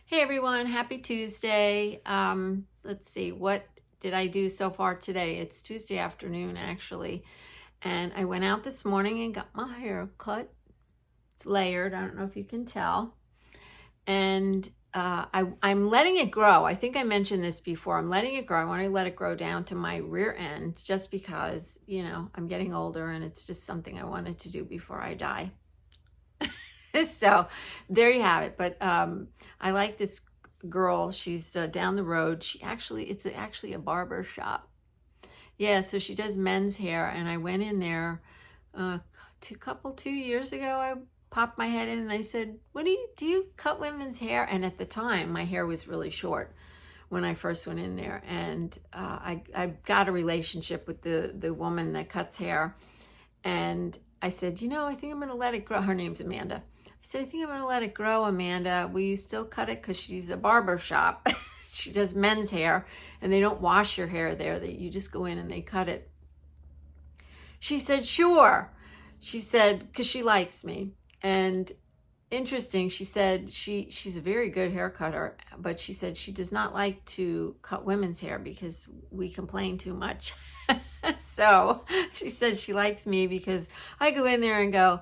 Hey everyone, happy Tuesday. Let's see, what did I do so far today? It's Tuesday afternoon actually, and I went out this morning and got my hair cut. It's layered, I don't know if you can tell. And I'm letting it grow. I think I mentioned this before. I'm letting it grow. I want to let it grow down to my rear end just because, I'm getting older and it's just something I wanted to do before I die. So there you have it. But I like this girl. She's down the road. It's actually a barber shop. Yeah, so she does men's hair, and I went in there 2 years ago. I popped my head in and I said, do you cut women's hair? And at the time my hair was really short when I first went in there, and I got a relationship with the woman that cuts hair, and I said, I think I'm going to let it grow. Her name's Amanda. I said, I think I'm going to let it grow, Amanda. Will you still cut it? Because she's a barber shop. She does men's hair, and they don't wash your hair there. You just go in and they cut it. She said, sure. She said, because she likes me. And interesting, she said she's a very good hair cutter, but she said she does not like to cut women's hair because we complain too much. So she said she likes me because I go in there and go,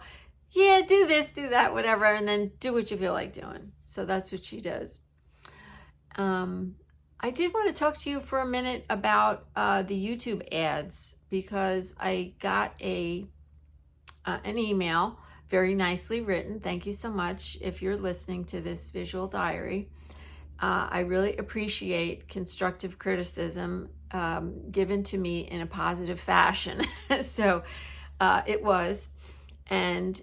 yeah, do this, do that, whatever, and then do what you feel like doing. So that's what she does. I did want to talk to you for a minute about the YouTube ads, because I got an email, very nicely written. Thank you so much if you're listening to this visual diary. I really appreciate constructive criticism given to me in a positive fashion. So it was, and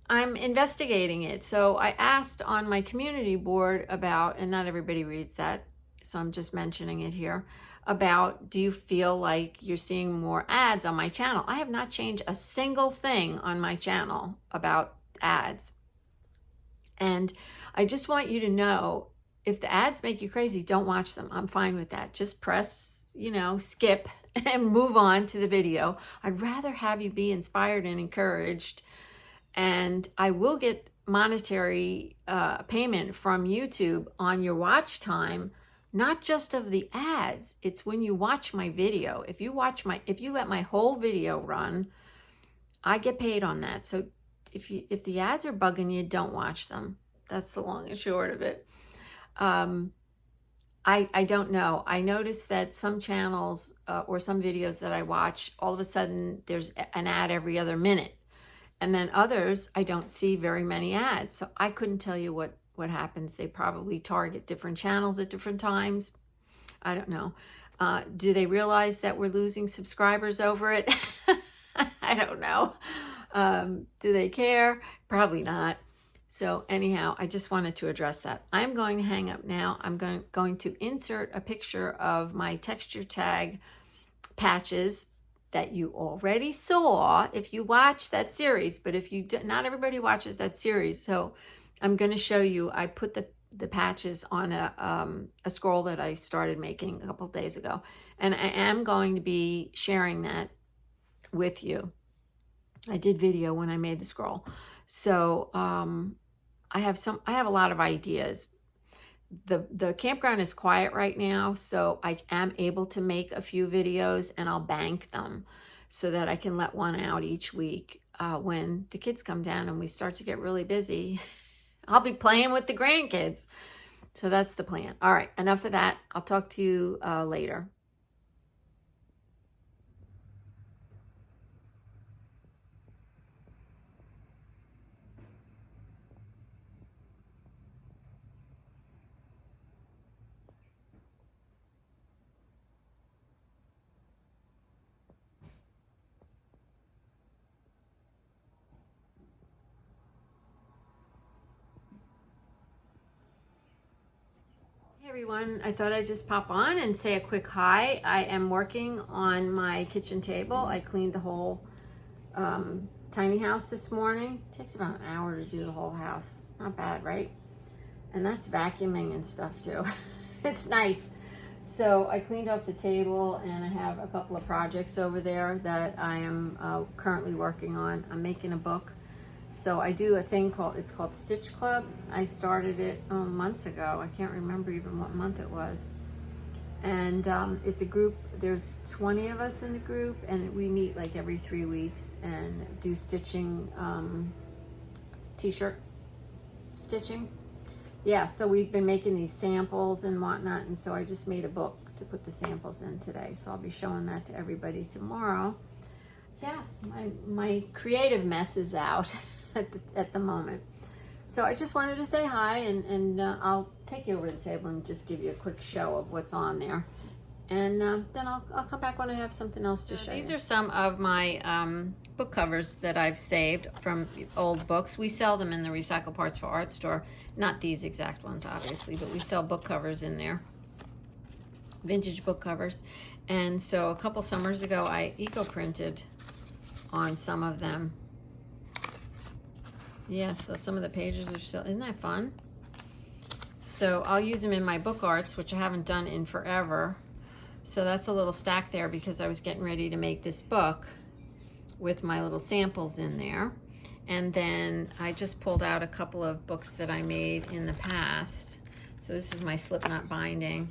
I'm investigating it. So I asked on my community board about, and not everybody reads that, so I'm just mentioning it here, about, do you feel like you're seeing more ads on my channel? I have not changed a single thing on my channel about ads. And I just want you to know, if the ads make you crazy, don't watch them. I'm fine with that. Just press, skip and move on to the video. I'd rather have you be inspired and encouraged. And I will get monetary payment from YouTube on your watch time, not just of the ads. It's when you watch my video. If you let my whole video run, I get paid on that. So if the ads are bugging you, don't watch them. That's the long and short of it. I don't know. I noticed that some channels or some videos that I watch, all of a sudden there's an ad every other minute. And then others, I don't see very many ads. So I couldn't tell you what happens. They probably target different channels at different times. I don't know. Do they realize that we're losing subscribers over it? I don't know. Do they care? Probably not. So anyhow, I just wanted to address that. I'm going to hang up now. I'm going to insert a picture of my texture tag patches that you already saw if you watch that series. But if you do, not everybody watches that series. So I'm going to show you, I put the patches on a scroll that I started making a couple of days ago. And I am going to be sharing that with you. I did video when I made the scroll. So I have a lot of ideas. The campground is quiet right now, so I am able to make a few videos, and I'll bank them so that I can let one out each week. When the kids come down and we start to get really busy, I'll be playing with the grandkids. So that's the plan. All right, enough of that. I'll talk to you later. Hey everyone, I thought I'd just pop on and say a quick hi. I am working on my kitchen table. I cleaned the whole tiny house this morning. It takes about an hour to do the whole house. Not bad, right? And that's vacuuming and stuff too. It's nice. So I cleaned off the table, and I have a couple of projects over there that I am currently working on. I'm making a book. So I do a thing it's called Stitch Club. I started it months ago. I can't remember even what month it was. And it's a group, there's 20 of us in the group, and we meet like every 3 weeks and do stitching, t-shirt stitching. Yeah, so we've been making these samples and whatnot, and so I just made a book to put the samples in today. So I'll be showing that to everybody tomorrow. Yeah, my creative mess is out at the moment. So I just wanted to say hi, and I'll take you over to the table and just give you a quick show of what's on there. And then I'll come back when I have something else to show you. These are some of my book covers that I've saved from old books. We sell them in the Recycle Parts for Art store. Not these exact ones, obviously, but we sell book covers in there. Vintage book covers. And so a couple summers ago, I eco-printed on some of them. Yeah, so some of the pages are still, isn't that fun? So I'll use them in my book arts, which I haven't done in forever. So that's a little stack there because I was getting ready to make this book with my little samples in there. And then I just pulled out a couple of books that I made in the past. So this is my slipknot binding,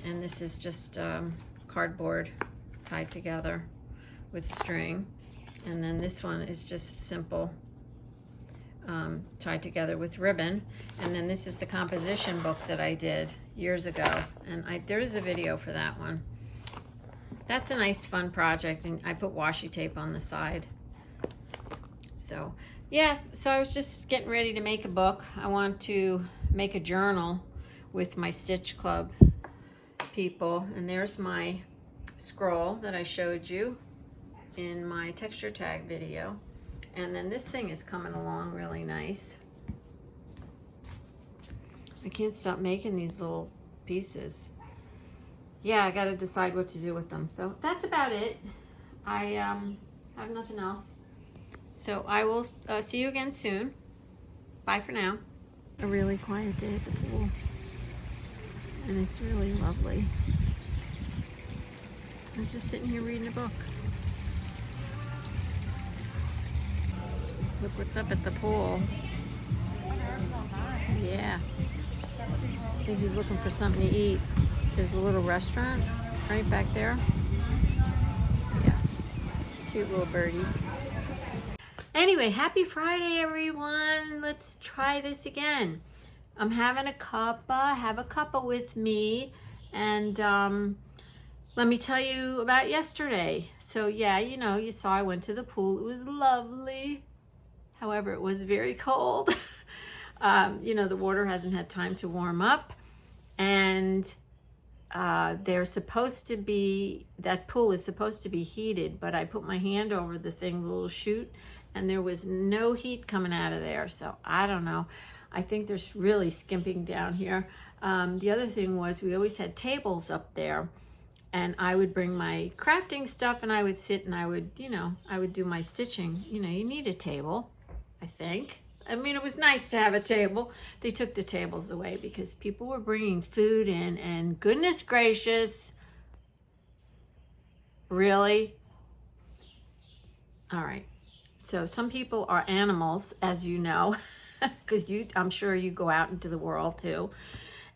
and this is just cardboard tied together with string. And then this one is just simple, tied together with ribbon. And then this is the composition book that I did years ago, and there is a video for that one. That's a nice fun project, and I put washi tape on the side. So yeah, so I was just getting ready to make a book. I want to make a journal with my Stitch Club people, and there's my scroll that I showed you in my texture tag video. And then this thing is coming along really nice. I can't stop making these little pieces. Yeah, I got to decide what to do with them. So that's about it. I have nothing else. So I will see you again soon. Bye for now. A really quiet day at the pool. And it's really lovely. I was just sitting here reading a book. Look what's up at the pool. Yeah. I think he's looking for something to eat. There's a little restaurant right back there. Yeah. Cute little birdie. Anyway, happy Friday, everyone. Let's try this again. I'm having a cuppa. Have a cuppa with me. And let me tell you about yesterday. So yeah, you know, you saw I went to the pool. It was lovely. However, it was very cold. You know, the water hasn't had time to warm up. And they're supposed to be, that pool is supposed to be heated, but I put my hand over the thing, the little chute, and there was no heat coming out of there. So I don't know. I think there's really skimping down here. The other thing was we always had tables up there, and I would bring my crafting stuff and I would sit and I would, you know, I would do my stitching. You know, you need a table, I think. I mean, it was nice to have a table. They took the tables away because people were bringing food in, and goodness gracious, really? All right. So some people are animals, as you know, because I'm sure you go out into the world too.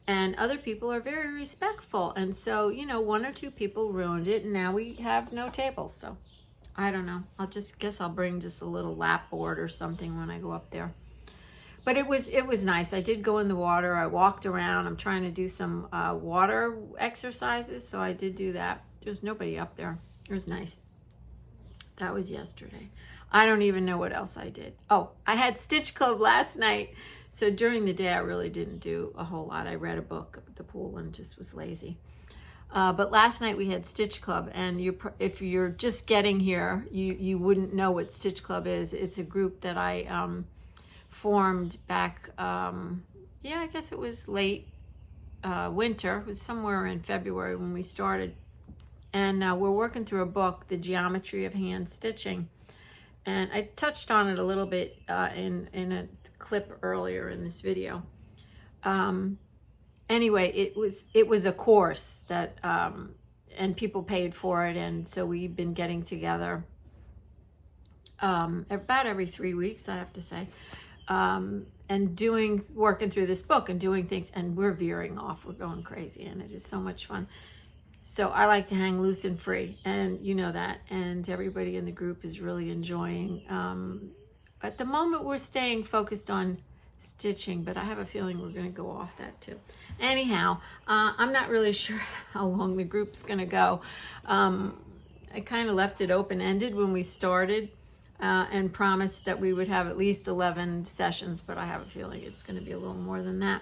And other people are very respectful. And so, you know, one or two people ruined it, and now we have no tables. So I don't know. Guess I'll bring just a little lap board or something when I go up there. But it was nice. I did go in the water. I walked around. I'm trying to do some water exercises, so I did do that. There's nobody up there. It was nice. That was yesterday. I don't even know what else I did. Oh, I had Stitch Club last night. So during the day, I really didn't do a whole lot. I read a book at the pool and just was lazy. But last night we had Stitch Club, and if you're just getting here, you wouldn't know what Stitch Club is. It's a group that I formed back, yeah, I guess it was late winter. It was somewhere in February when we started. And we're working through a book, The Geometry of Hand Stitching. And I touched on it a little bit in a clip earlier in this video. Anyway, it was a course that, and people paid for it. And so we've been getting together about every 3 weeks, I have to say, and working through this book and doing things, and we're veering off. We're going crazy, and it is so much fun. So I like to hang loose and free, and you know that, and everybody in the group is really enjoying. At the moment, we're staying focused on stitching, but I have a feeling we're going to go off that too. Anyhow, I'm not really sure how long the group's going to go. I kind of left it open-ended when we started, and promised that we would have at least 11 sessions, but I have a feeling it's going to be a little more than that,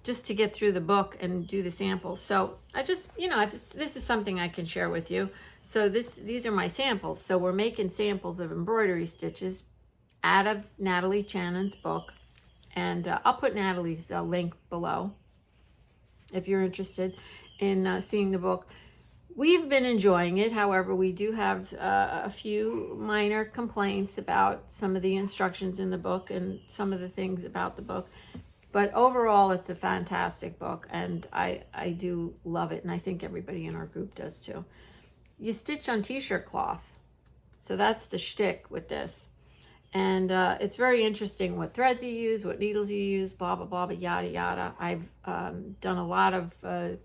just to get through the book and do the samples. So I just, this is something I can share with you. So these are my samples. So we're making samples of embroidery stitches out of Natalie Channon's book. And I'll put Natalie's link below if you're interested in seeing the book. We've been enjoying it. However, we do have a few minor complaints about some of the instructions in the book and some of the things about the book. But overall, it's a fantastic book, and I do love it, and I think everybody in our group does too. You stitch on t-shirt cloth. So that's the shtick with this. And it's very interesting what threads you use, what needles you use, blah, blah, blah, blah, yada, yada. I've done a lot of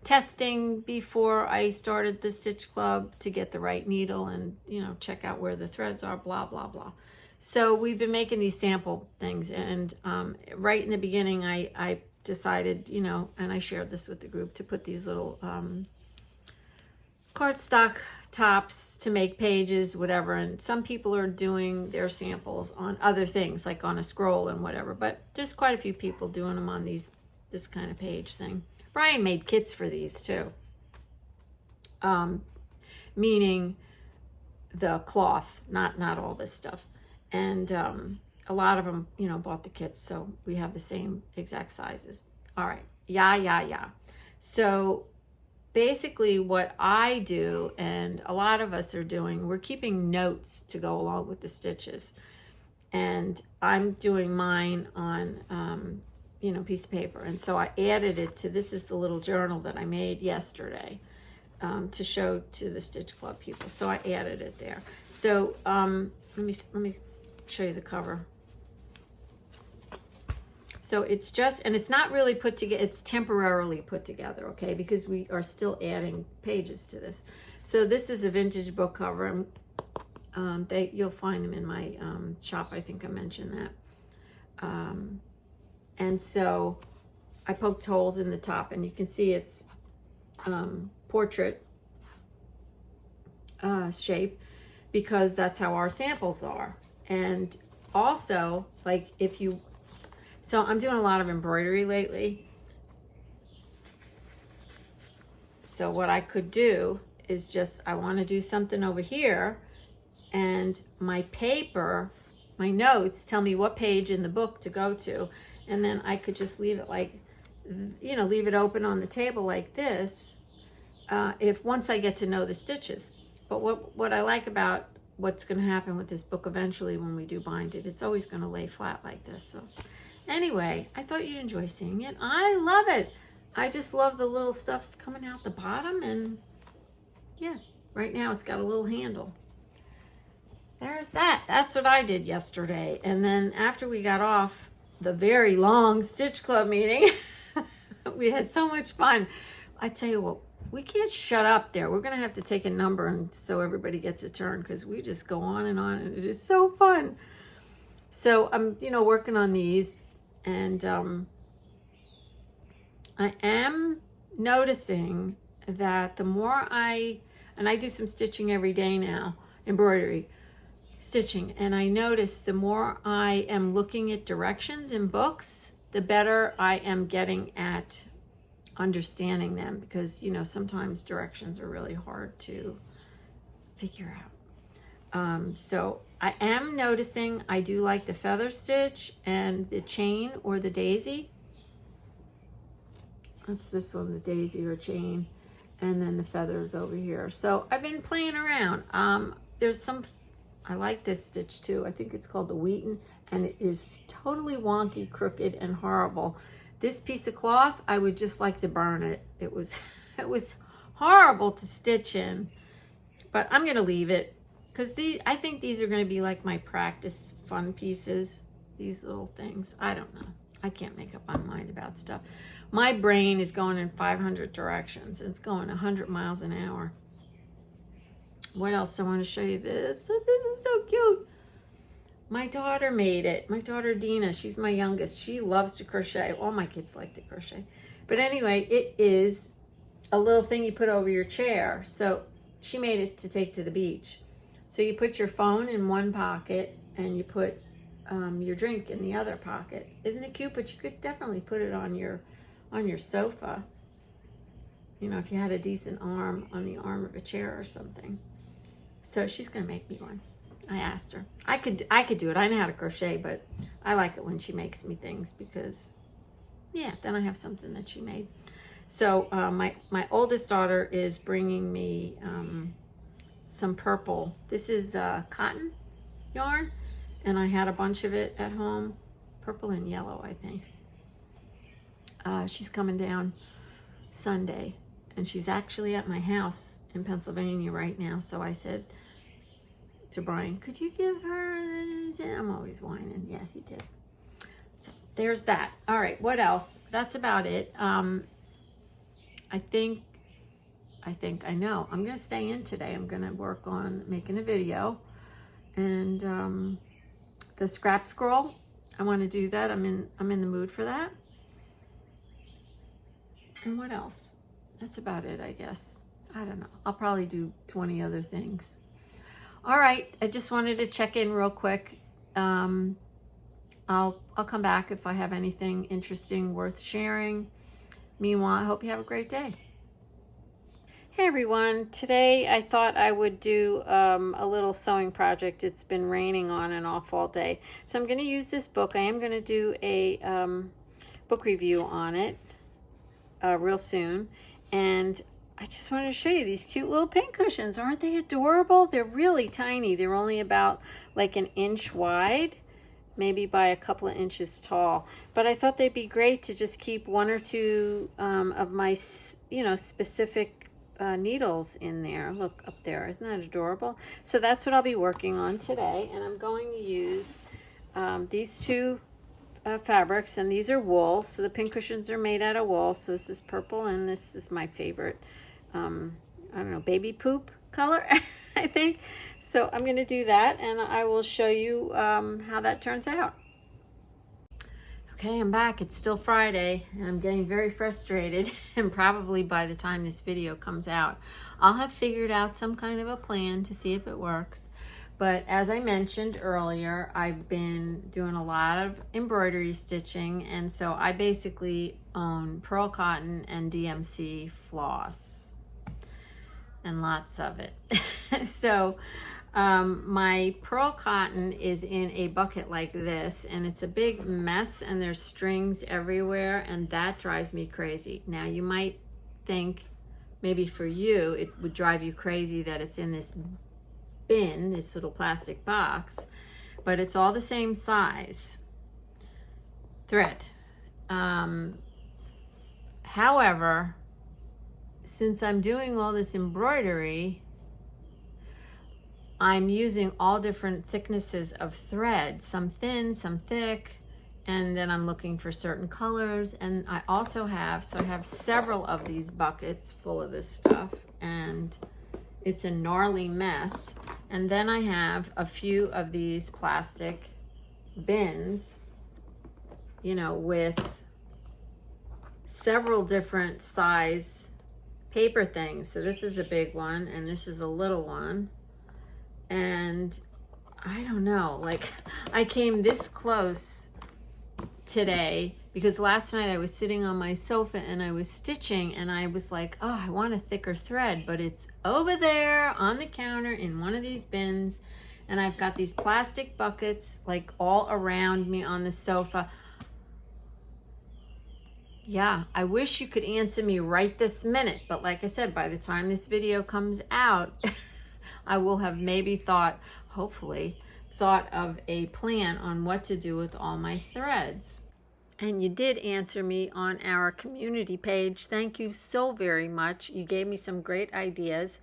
testing before I started the Stitch Club to get the right needle and, check out where the threads are, blah, blah, blah. So we've been making these sample things. And right in the beginning, I decided, and I shared this with the group, to put these little cardstock tops to make pages, whatever. And some people are doing their samples on other things, like on a scroll and whatever. But there's quite a few people doing them on this kind of page thing. Brian made kits for these too, meaning the cloth, not all this stuff. And a lot of them, bought the kits, so we have the same exact sizes. All right, yeah. So basically what I do, and a lot of us are doing, we're keeping notes to go along with the stitches. And I'm doing mine on, piece of paper. And so I added it to, this is the little journal that I made yesterday to show to the Stitch Club people. So I added it there. So let me show you the cover. So it's just, and it's not really put together, it's temporarily put together, okay? Because we are still adding pages to this. So this is a vintage book cover. And you'll find them in my shop. I think I mentioned that. And so I poked holes in the top, and you can see it's portrait shape, because that's how our samples are. And also, like, so I'm doing a lot of embroidery lately. So what I could do is just, I want to do something over here, and my paper, my notes tell me what page in the book to go to. And then I could just leave it like, leave it open on the table like this, once I get to know the stitches. But what I like about what's going to happen with this book eventually when we do bind it, it's always going to lay flat like this. So anyway, I thought you'd enjoy seeing it. I love it. I just love the little stuff coming out the bottom. And yeah, right now it's got a little handle. There's that. That's what I did yesterday. And then after we got off the very long Stitch Club meeting, we had so much fun. I tell you what, we can't shut up there. We're going to have to take a number, and so everybody gets a turn, because we just go on, and it is so fun. So I'm, working on these, and I am noticing that the more I do some stitching every day now, embroidery stitching, and I notice the more I am looking at directions in books, the better I am getting at understanding them, because sometimes directions are really hard to figure out. So I am noticing I do like the feather stitch and the chain or the daisy. That's this one, the daisy or chain, and then the feathers over here. So I've been playing around. There's some, I like this stitch too. I think it's called the Wheaton, and it is totally wonky, crooked, and horrible. This piece of cloth, I would just like to burn it. It was horrible to stitch in, but I'm gonna leave it. because I think these are going to be like my practice fun pieces, these little things. I don't know. I can't make up my mind about stuff. My brain is going in 500 directions. It's going 100 miles an hour. What else? I want to show you this. This is so cute. My daughter made it. My daughter Dina, she's my youngest. She loves to crochet. All my kids like to crochet. But anyway, it is a little thing you put over your chair. So she made it to take to the beach. So you put your phone in one pocket and you put your drink in the other pocket. Isn't it cute? But you could definitely put it on your sofa. You know, if you had a decent arm on the arm of a chair or something. So she's gonna make me one. I asked her. I could do it. I know how to crochet, but I like it when she makes me things because, yeah, then I have something that she made. So my oldest daughter is bringing me some purple. This is cotton yarn, and I had a bunch of it at home, purple and yellow, I think. She's coming down Sunday, and she's actually at my house in Pennsylvania right now. So I said to Brian, could you give her this? I'm always whining. Yes, he did. So there's that. All right, what else? That's about it. I think I know. I'm going to stay in today. I'm going to work on making a video. And the scrap scroll, I want to do that. I'm in the mood for that. And what else? That's about it, I guess. I don't know. I'll probably do 20 other things. All right, I just wanted to check in real quick. I'll come back if I have anything interesting worth sharing. Meanwhile, I hope you have a great day. Hey everyone, today I thought I would do a little sewing project. It's been raining on and off all day. So I'm going to use this book. I am going to do a book review on it real soon. And I just wanted to show you these cute little pin cushions. Aren't they adorable? They're really tiny. They're only about like an inch wide, maybe by a couple of inches tall. But I thought they'd be great to just keep one or two of my, specific needles in there. Look up there. Isn't that adorable? So that's what I'll be working on today. And I'm going to use these two fabrics, and these are wool. So the pin cushions are made out of wool. So this is purple, and this is my favorite. I don't know, baby poop color, I think. So I'm going to do that, and I will show you how that turns out. Okay, I'm back. It's still Friday, and I'm getting very frustrated, and probably by the time this video comes out, I'll have figured out some kind of a plan to see if it works. But as I mentioned earlier, I've been doing a lot of embroidery stitching, and so I basically own Perle Cotton and DMC floss. And lots of it. So my Perle Cotton is in a bucket like this, and it's a big mess, and there's strings everywhere, and that drives me crazy. Now you might think maybe for you it would drive you crazy that it's in this bin, this little plastic box, but it's all the same size thread. However, since I'm doing all this embroidery, I'm using all different thicknesses of thread, some thin, some thick, and then I'm looking for certain colors. And I also have, I have several of these buckets full of this stuff, and it's a gnarly mess. And then I have a few of these plastic bins, with several different size paper things. So this is a big one, and this is a little one. And I don't know, like I came this close today because last night I was sitting on my sofa and I was stitching, and I was like, oh, I want a thicker thread, but it's over there on the counter in one of these bins, and I've got these plastic buckets like all around me on the sofa. Yeah, I wish you could answer me right this minute, but like I said, by the time this video comes out, I will have maybe hopefully thought of a plan on what to do with all my threads. And you did answer me on our community page. Thank you so very much. You gave me some great ideas.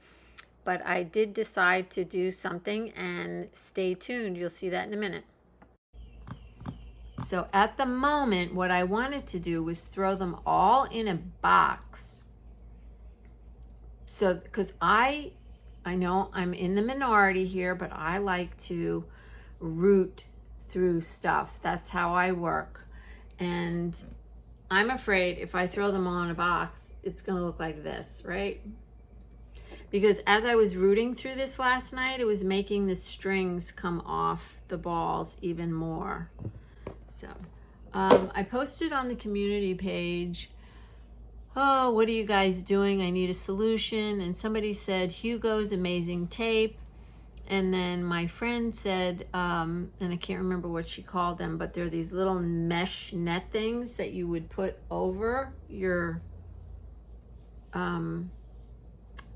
but I did decide to do something, and stay tuned. You'll see that in a minute. So at the moment, what I wanted to do was throw them all in a box. So, because I know I'm in the minority here, but I like to root through stuff. That's how I work. And I'm afraid if I throw them all in a box, it's going to look like this, right? Because as I was rooting through this last night, it was making the strings come off the balls even more. So I posted on the community page, oh, what are you guys doing? I need a solution. And somebody said Hugo's Amazing Tape. And then my friend said, and I can't remember what she called them, but they're these little mesh net things that you would put over your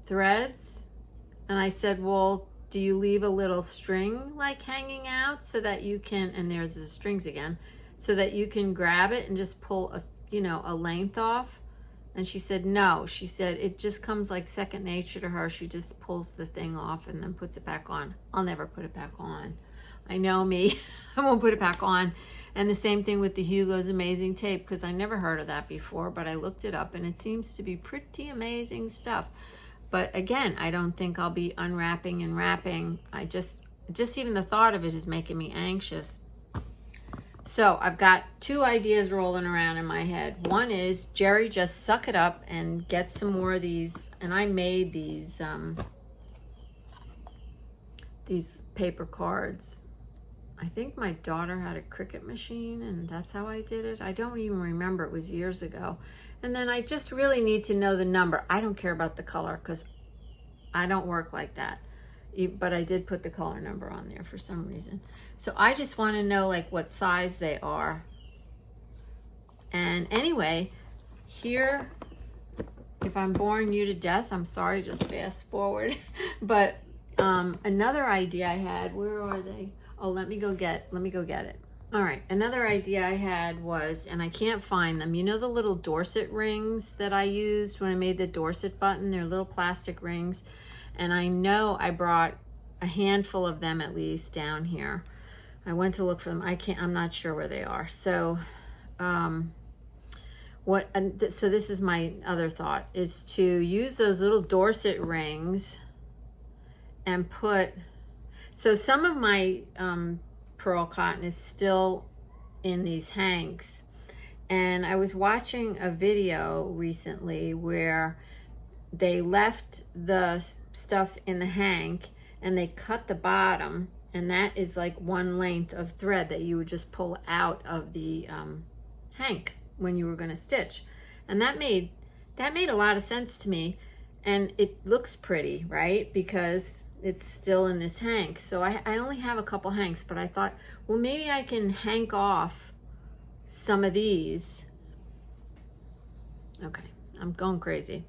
threads. And I said, well, do you leave a little string like hanging out so that you can, and there's the strings again, so that you can grab it and just pull a length off? And she said, no. She said it just comes like second nature to her. She just pulls the thing off and then puts it back on. I'll never put it back on. I know me. I won't put it back on. And the same thing with the Hugo's Amazing Tape, because I never heard of that before, but I looked it up and it seems to be pretty amazing stuff. But again, I don't think I'll be unwrapping and wrapping. I just even the thought of it is making me anxious. So I've got two ideas rolling around in my head. One is, Jeri, just suck it up and get some more of these. And I made these paper cards. I think my daughter had a Cricut machine and that's how I did it. I don't even remember. It was years ago. And then I just really need to know the number. I don't care about the color because I don't work like that. But I did put the color number on there for some reason. So I just want to know like what size they are. And anyway, here, if I'm boring you to death, I'm sorry, just fast forward. But another idea I had, where are they? Oh, let me go get it. All right, another idea I had was, and I can't find them, you know the little Dorset rings that I used when I made the Dorset button? They're little plastic rings. And I know I brought a handful of them at least down here. I went to look for them. I'm not sure where they are. So so this is my other thought, is to use those little Dorset rings and put, so some of my Perle Cotton is still in these hanks. And I was watching a video recently where they left the stuff in the hank and they cut the bottom, and that is like one length of thread that you would just pull out of the hank when you were going to stitch. And that made a lot of sense to me, and it looks pretty, right? Because it's still in this hank. So I only have a couple hanks, but I thought, well, maybe I can hank off some of these. Okay, I'm going crazy.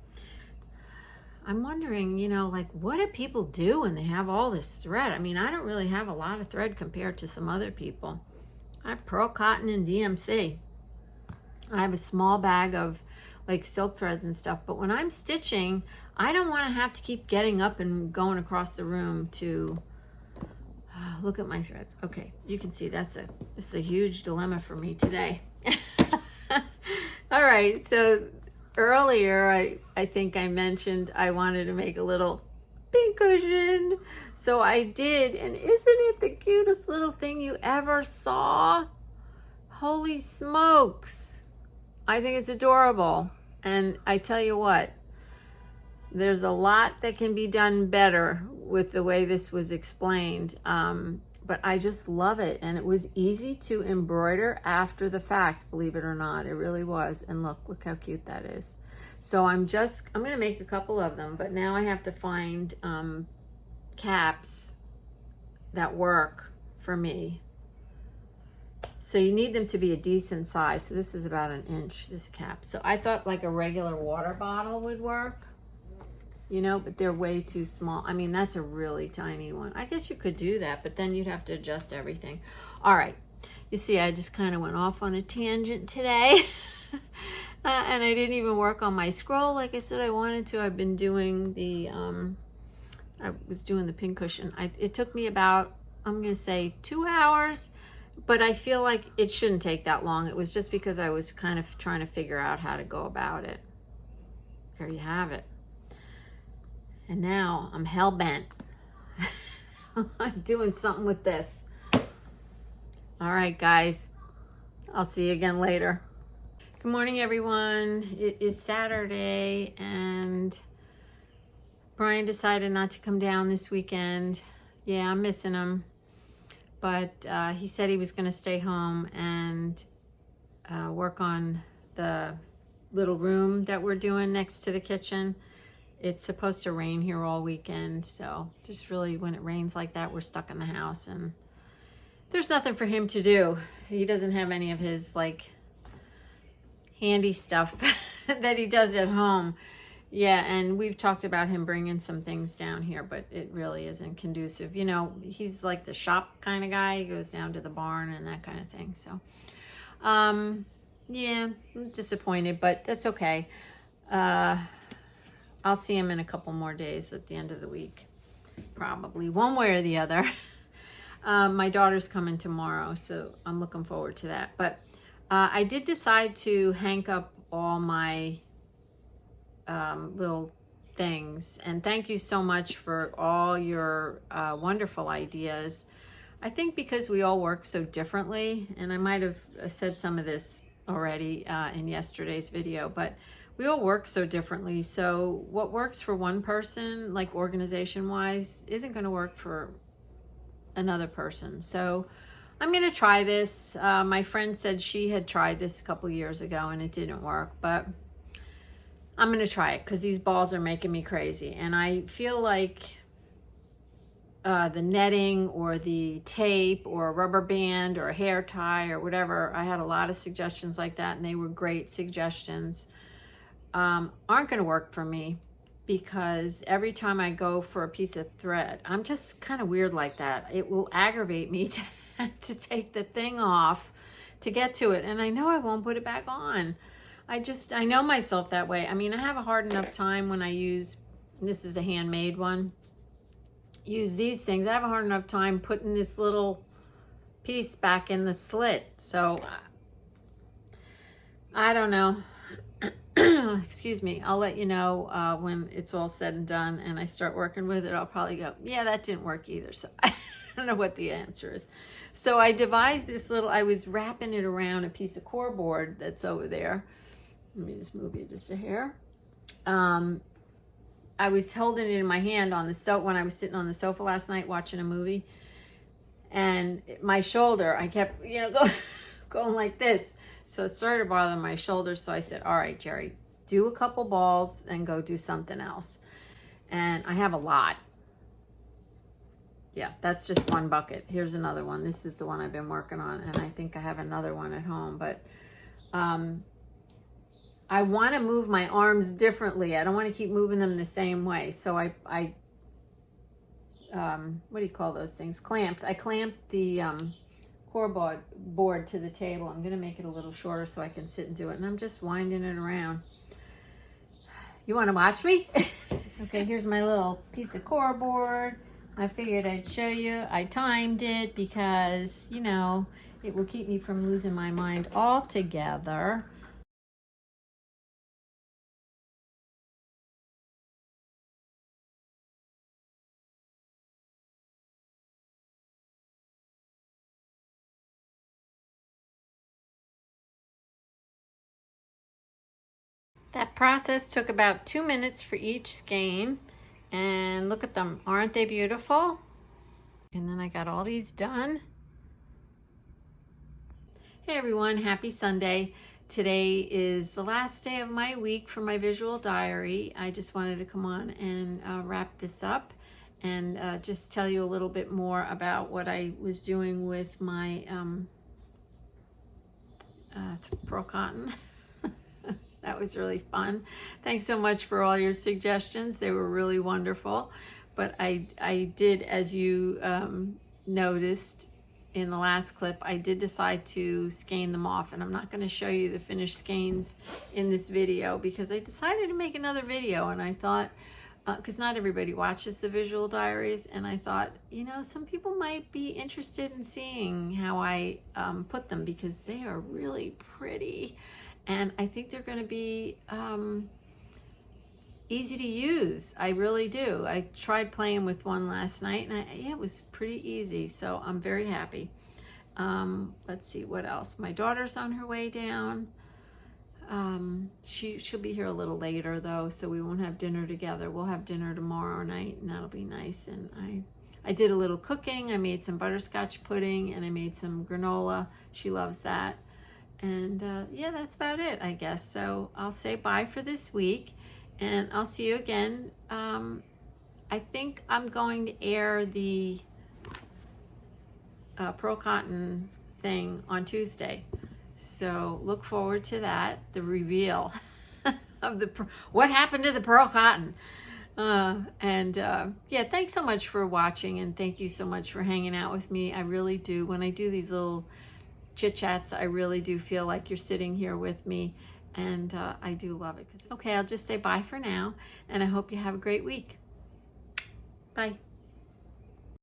I'm wondering, like, what do people do when they have all this thread? I mean, I don't really have a lot of thread compared to some other people. I have Perle Cotton and DMC. I have a small bag of like silk threads and stuff, but when I'm stitching, I don't want to have to keep getting up and going across the room to look at my threads. Okay, you can see this is a huge dilemma for me today. All right, so earlier, I think I mentioned I wanted to make a little pincushion. So I did, and isn't it the cutest little thing you ever saw? Holy smokes. I think it's adorable. And I tell you what, there's a lot that can be done better with the way this was explained. But I just love it. And it was easy to embroider after the fact, believe it or not. It really was. And look how cute that is. So I'm going to make a couple of them, but now I have to find caps that work for me. So you need them to be a decent size. So this is about 1 inch, this cap. So I thought like a regular water bottle would work. But they're way too small. I mean, that's a really tiny one. I guess you could do that, but then you'd have to adjust everything. All right. You see, I just kind of went off on a tangent today. And I didn't even work on my scroll like I said I wanted to. I've been doing the I was doing the pincushion. It took me about, I'm going to say 2 hours, but I feel like it shouldn't take that long. It was just because I was kind of trying to figure out how to go about it. There you have it. And now I'm hell-bent on doing something with this. All right, guys. I'll see you again later. Good morning, everyone. It is Saturday, and Brian decided not to come down this weekend. Yeah, I'm missing him. But he said he was going to stay home and work on the little room that we're doing next to the kitchen. It's supposed to rain here all weekend, so just really when it rains like that, we're stuck in the house, and there's nothing for him to do. He doesn't have any of his like handy stuff that he does at home. Yeah, and we've talked about him bringing some things down here, but it really isn't conducive. You know, he's like the shop kind of guy. He goes down to the barn and that kind of thing. So, yeah, I'm disappointed, but that's okay. I'll see him in a couple more days at the end of the week. Probably one way or the other. My daughter's coming tomorrow, so I'm looking forward to that. But I did decide to hang up all my little things, and thank you so much for all your wonderful ideas. I think because we all work so differently, and I might have said some of this already in yesterday's video, but we all work so differently. So what works for one person, like organization wise, isn't going to work for another person. So I'm going to try this. My friend said she had tried this a couple years ago and it didn't work, but I'm going to try it because these balls are making me crazy. And I feel like the netting or the tape or a rubber band or a hair tie or whatever, I had a lot of suggestions like that, and they were great suggestions, aren't going to work for me, because every time I go for a piece of thread, I'm just kind of weird like that. It will aggravate me to take the thing off to get to it. And I know I won't put it back on. I know myself that way. I mean, I have a hard enough time when I use, this is a handmade one, use these things. I have a hard enough time putting this little piece back in the slit. So I don't know. Excuse me. I'll let you know when it's all said and done and I start working with it. I'll probably go, yeah, that didn't work either. So I don't know what the answer is. So I devised this little, I was wrapping it around a piece of core board that's over there. Let me just move you just a hair. I was holding it in my hand on the sofa when I was sitting on the sofa last night watching a movie, and my shoulder, I kept, going like this. So it started bothering my shoulder. So I said, all right, Jeri, do a couple balls and go do something else. And I have a lot. Yeah, that's just one bucket. Here's another one. This is the one I've been working on, and I think I have another one at home. But I want to move my arms differently. I don't want to keep moving them the same way. So I what do you call those things? I clamped the core board to the table. I'm going to make it a little shorter so I can sit and do it. And I'm just winding it around. You want to watch me? Okay, here's my little piece of core board. I figured I'd show you. I timed it because, it will keep me from losing my mind altogether. That process took about 2 minutes for each skein, and look at them. Aren't they beautiful? And then I got all these done. Hey everyone, happy Sunday. Today is the last day of my week for my visual diary. I just wanted to come on and wrap this up and just tell you a little bit more about what I was doing with my Perle Cotton. That was really fun. Thanks so much for all your suggestions. They were really wonderful. But I did, as you noticed in the last clip, I did decide to skein them off. And I'm not going to show you the finished skeins in this video because I decided to make another video. And I thought because not everybody watches the visual diaries, and I thought, you know, some people might be interested in seeing how I put them, because they are really pretty, and I think they're going to be easy to use. I really do. I tried playing with one last night, and yeah, it was pretty easy, so I'm very happy. Let's see what else. My daughter's on her way down. She'll be here a little later though, so we won't have dinner together. We'll have dinner tomorrow night, and that'll be nice. And I did a little cooking. I made some butterscotch pudding, and I made some granola. She loves that. And yeah, that's about it, I guess. So I'll say bye for this week, and I'll see you again. I think I'm going to air the Perle Cotton thing on Tuesday. So look forward to that, the reveal of what happened to the Perle Cotton. Yeah, thanks so much for watching, and thank you so much for hanging out with me. I really do. When I do these little chit chats, I really do feel like you're sitting here with me, and I do love it. Okay, I'll just say bye for now, and I hope you have a great week. Bye.